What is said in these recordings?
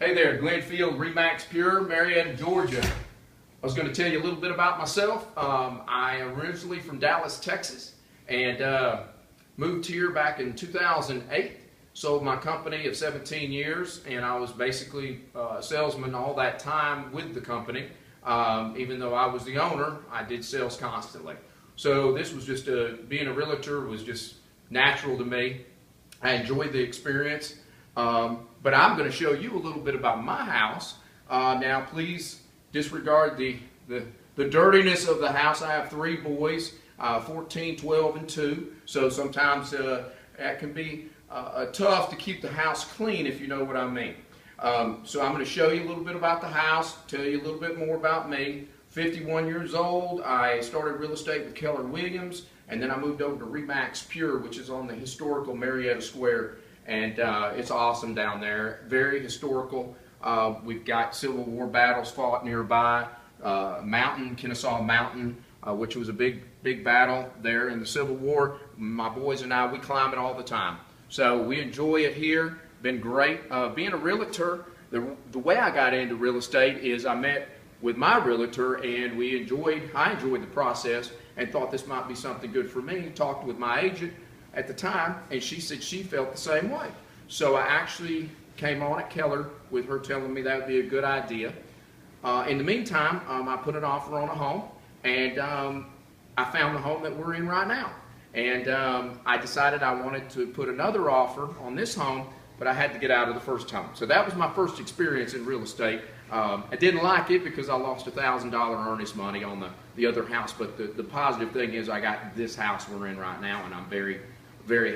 Hey there, Glenfield Remax Pure, Marietta, Georgia. I was going to tell you a little bit about myself. I am originally from Dallas, Texas, and moved here back in 2008. Sold my company of 17 years, and I was basically a salesman all that time with the company. Even though I was the owner, I did sales constantly. So this was just being a realtor was just natural to me. I enjoyed the experience. But I'm going to show you a little bit about my house. Now please disregard the dirtiness of the house. I have 3 boys, 14, 12, and 2. So sometimes that can be tough to keep the house clean, if you know what I mean. So I'm going to show you a little bit about the house, tell you a little bit more about me. 51 years old. I started real estate with Keller Williams, and then I moved over to Remax Pure, which is on the historical Marietta Square. And it's awesome down there, very historical. We've got Civil War battles fought nearby, Kennesaw Mountain, which was a big battle there in the Civil War. My boys and I, we climb it all the time. So we enjoy it here, been great. Being a realtor, the way I got into real estate is I met with my realtor, and I enjoyed the process and thought this might be something good for me. Talked with my agent at the time, and she said she felt the same way. So I actually came on at Keller with her telling me that would be a good idea. In the meantime, I put an offer on a home, and I found the home that we're in right now. And I decided I wanted to put another offer on this home, but I had to get out of the first home. So that was my first experience in real estate. I didn't like it because I lost $1,000 earnest money on the other house, but the positive thing is I got this house we're in right now, and I'm very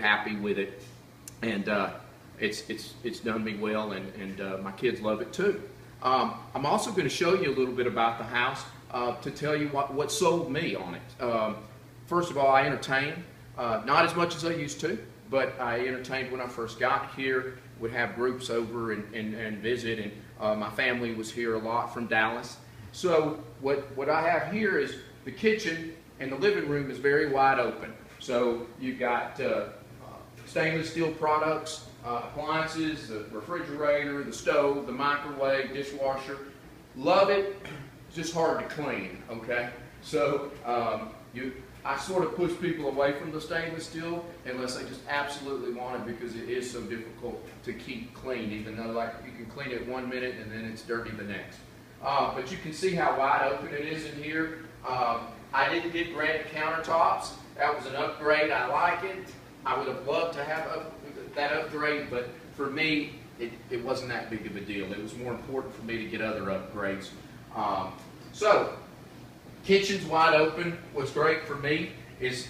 happy with it, and it's done me well, and my kids love it too. I'm also going to show you a little bit about the house to tell you what sold me on it. First of all, I entertain, not as much as I used to, but I entertained when I first got here. Would have groups over and visit, and my family was here a lot from Dallas. So what I have here is the kitchen, and the living room is very wide open. So you've got stainless steel products, appliances, the refrigerator, the stove, the microwave, dishwasher. Love it, just hard to clean, okay? So I sort of push people away from the stainless steel unless they just absolutely want it, because it is so difficult to keep clean, even though like you can clean it 1 minute and then it's dirty the next. But you can see how wide open it is in here. I didn't get granite countertops. That was an upgrade. I like it. I would have loved to have that upgrade, but for me, it wasn't that big of a deal. It was more important for me to get other upgrades. So, kitchen's wide open. What's great for me is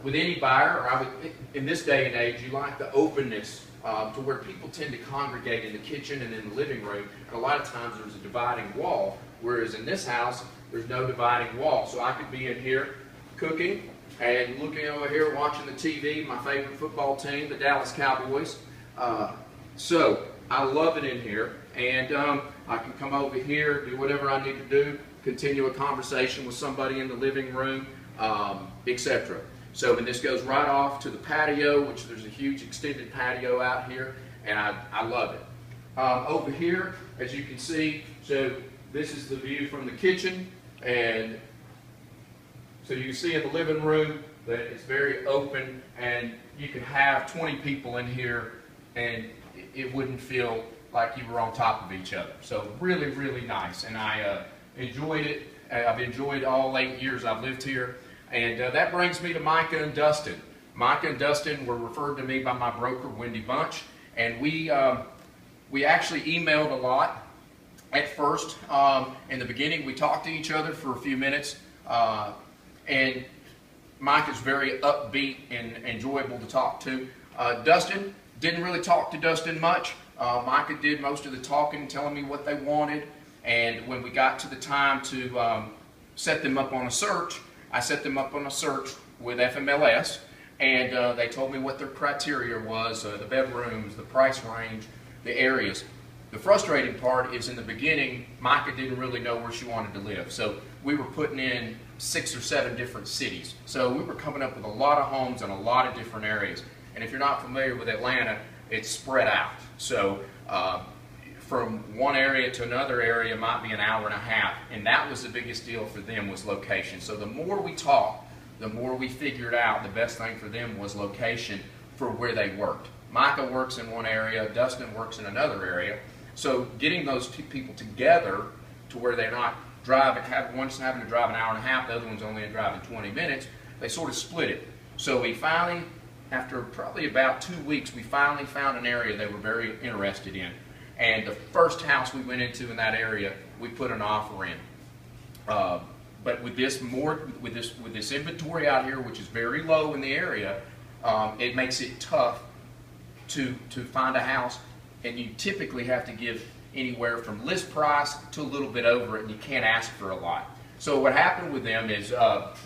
with any buyer, or in this day and age, you like the openness to where people tend to congregate in the kitchen and in the living room. And a lot of times there's a dividing wall, whereas in this house, there's no dividing wall. So I could be in here cooking and looking over here watching the TV, my favorite football team, the Dallas Cowboys. So I love it in here, and I can come over here, do whatever I need to do, continue a conversation with somebody in the living room, etc. So, and this goes right off to the patio, which there's a huge extended patio out here, and I love it. Over here, as you can see, so this is the view from the kitchen, and so you can see in the living room that it's very open, and you could have 20 people in here, and it wouldn't feel like you were on top of each other. So really, really nice, and I enjoyed it. I've enjoyed all 8 years I've lived here, and that brings me to Micah and Dustin. Micah and Dustin were referred to me by my broker, Wendy Bunch, and we actually emailed a lot at first. In the beginning, we talked to each other for a few minutes. And Mike is very upbeat and enjoyable to talk to. Dustin, didn't really talk to Dustin much. Micah did most of the talking, telling me what they wanted. And when we got to the time to set them up on a search, I set them up on a search with FMLS. And they told me what their criteria was, the bedrooms, the price range, the areas. The frustrating part is in the beginning, Micah didn't really know where she wanted to live. So we were putting in 6 or 7 different cities. So we were coming up with a lot of homes in a lot of different areas. And if you're not familiar with Atlanta, it's spread out. So from one area to another area might be an hour and a half, and that was the biggest deal for them, was location. So the more we talked, the more we figured out the best thing for them was location for where they worked. Micah works in one area, Dustin works in another area. So getting those two people together to where they're not driving, one's having to drive an hour and a half, the other one's only driving 20 minutes, they sort of split it. So we finally, after probably about 2 weeks, we finally found an area they were very interested in. And the first house we went into in that area, we put an offer in. But with this inventory out here, which is very low in the area, it makes it tough to find a house, and you typically have to give anywhere from list price to a little bit over it, and you can't ask for a lot. So what happened with them is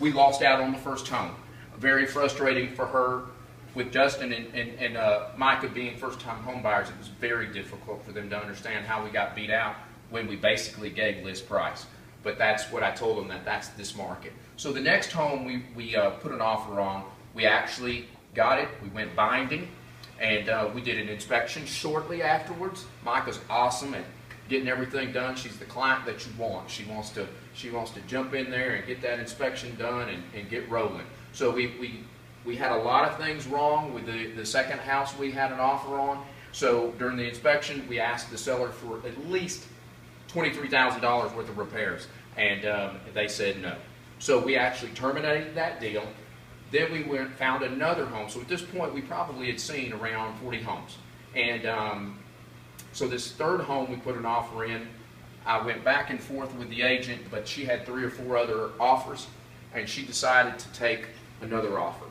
we lost out on the first home. Very frustrating for her. With Dustin and Micah being first-time home buyers, it was very difficult for them to understand how we got beat out when we basically gave list price. But that's what I told them, that's this market. So the next home we put an offer on, we actually got it. We went binding, and we did an inspection shortly afterwards. Micah's awesome at getting everything done. She's the client that you want. She wants to jump in there and get that inspection done and get rolling. So we had a lot of things wrong with the second house we had an offer on. So during the inspection, we asked the seller for at least $23,000 worth of repairs, and they said no. So we actually terminated that deal. Then we went and found another home. So at this point, we probably had seen around 40 homes. And so this third home we put an offer in. I went back and forth with the agent, but she had 3 or 4 other offers, and she decided to take another offer.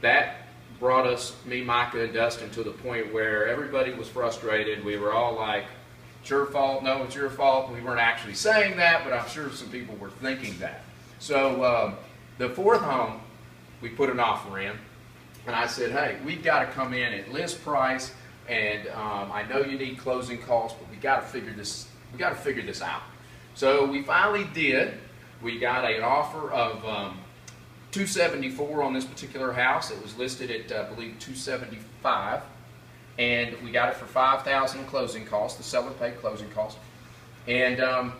That brought us, me, Micah, and Dustin, to the point where everybody was frustrated. We were all like, it's your fault, no, it's your fault. We weren't actually saying that, but I'm sure some people were thinking that. So the fourth home, we put an offer in, and I said, hey, we've got to come in at list price, and I know you need closing costs, but we got to figure this out. So we finally did. We got an offer of $274 on this particular house. It was listed at, I believe, $275, and we got it for $5,000 closing costs. The seller paid closing costs, and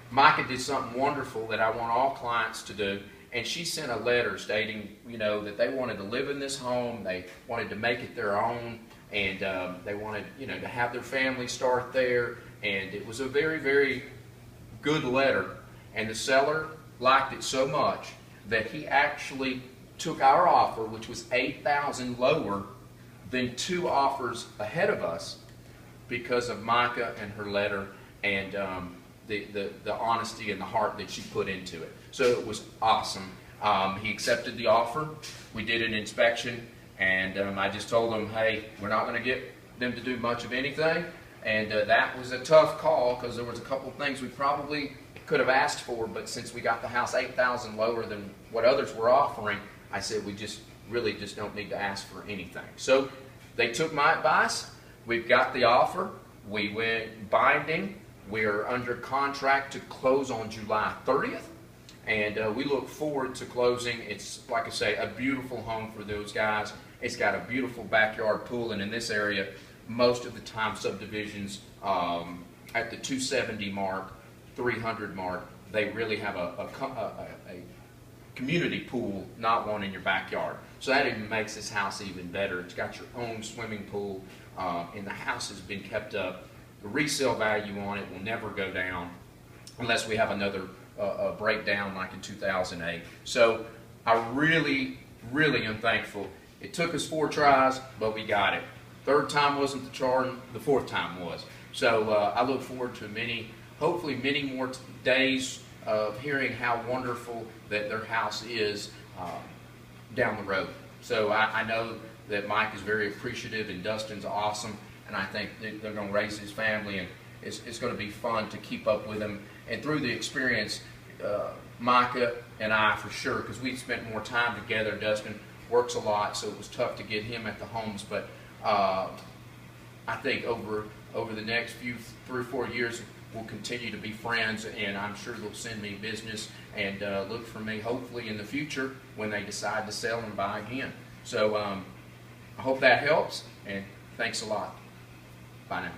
Micah did something wonderful that I want all clients to do, and she sent a letter stating, that they wanted to live in this home, they wanted to make it their own, and they wanted, to have their family start there, and it was a very, very good letter, and the seller liked it so much that he actually took our offer, which was $8,000 lower than 2 offers ahead of us, because of Micah and her letter and the honesty and the heart that she put into it. So it was awesome. He accepted the offer. We did an inspection, and I just told him, hey, we're not going to get them to do much of anything. And that was a tough call, because there was a couple of things we probably could have asked for, but since we got the house $8,000 lower than what others were offering, I said we really just don't need to ask for anything. So they took my advice. We've got the offer. We went binding. We're under contract to close on July 30th, and we look forward to closing. It's, like I say, a beautiful home for those guys. It's got a beautiful backyard pool, and in this area, most of the time subdivisions at the 270 mark, 300 mark, they really have a community pool, not one in your backyard. So that even makes this house even better. It's got your own swimming pool, and the house has been kept up. The resale value on it will never go down unless we have another breakdown like in 2008. So I really, really am thankful. It took us 4 tries, but we got it. Third time wasn't the charm, the fourth time was. So I look forward to hopefully many more days of hearing how wonderful that their house is down the road. So I know that Mike is very appreciative, and Dustin's awesome, and I think they're going to raise his family, and it's going to be fun to keep up with him. And through the experience, Micah and I, for sure, because we spent more time together. Dustin works a lot, so it was tough to get him at the homes, but I think over the next 3 or 4 years, we'll continue to be friends, and I'm sure they'll send me business and look for me hopefully in the future when they decide to sell and buy again. So I hope that helps, and thanks a lot. Bye now.